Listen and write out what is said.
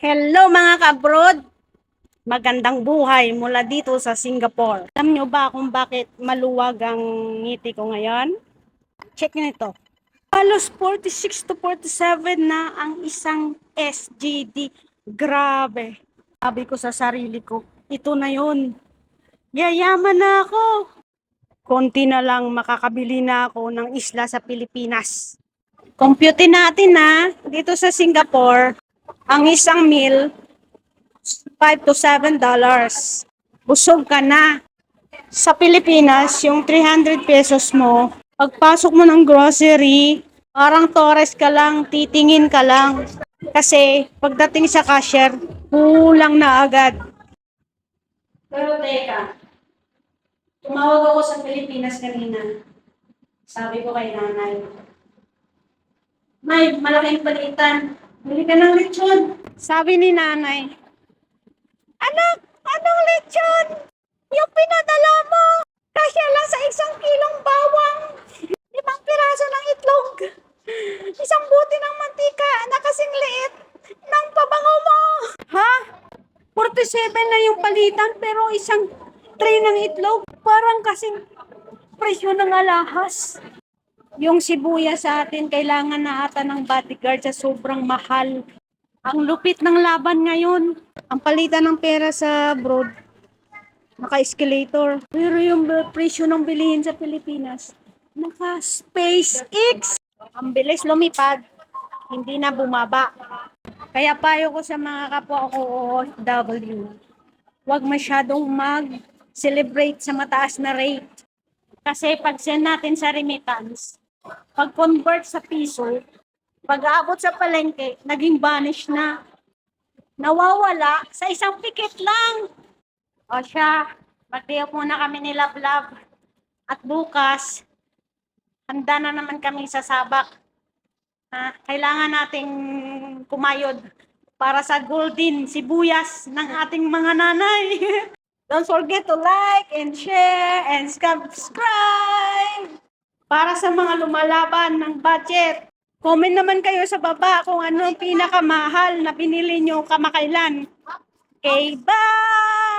Hello mga ka-abroad! Magandang buhay mula dito sa Singapore. Alam nyo ba kung bakit maluwag ang ngiti ko ngayon? Check nyo ito. Halos 46 to 47 na ang isang SGD. Grabe. Sabi ko sa sarili ko, ito na yun. Yayaman na ako. Konti na lang makakabili na ako ng isla sa Pilipinas. Compute natin na dito sa Singapore, ang isang meal 5 to 7 dollars. Busog ka na. Sa Pilipinas, yung 300 pesos mo, pagpasok mo ng grocery, parang Torres ka lang, titingin ka lang. Kasi pagdating sa cashier, kulang na agad. Pero teka, tumawag ako sa Pilipinas kanina. Sabi ko kay nanay, May, malaking palitan. Bili ka ng lechon. Sabi ni nanay, Anak, anong lechon? Yung pinadala mo. Kasya lang sa 1 kilong bawang. 5 piraso ng itlog. Isang buti ng mantika na kasing liit ng pabango mo. Ha? 47 na yung palitan pero isang tray ng itlog. Parang kasing presyo ng alahas. Yung sibuyas sa atin, kailangan na ata ng bodyguard sa sobrang mahal. Ang lupit ng laban ngayon. Ang palitan ng pera sa abroad, naka-escalator. Pero yung presyo ng bilihin sa Pilipinas, naka-SpaceX. Ang bilis lumipad, hindi na bumaba. Kaya payo ko sa mga kapwa ko OFW, huwag masyadong mag-celebrate sa mataas na rate. Kasi pag send natin sa remittance, pag convert sa piso, pag aabot sa palengke, naging vanish na. Nawawala sa isang pikit lang. O siya, mag-day muna kami ni Love Love. At bukas, handa na naman kami sa Sabak. Kailangan nating kumayod para sa golden sibuyas ng ating mga nanay. Don't forget to like and share and subscribe. Para sa mga lumalaban ng budget, comment naman kayo sa baba kung ano ang pinakamahal na binili nyo kamakailan. Okay, bye!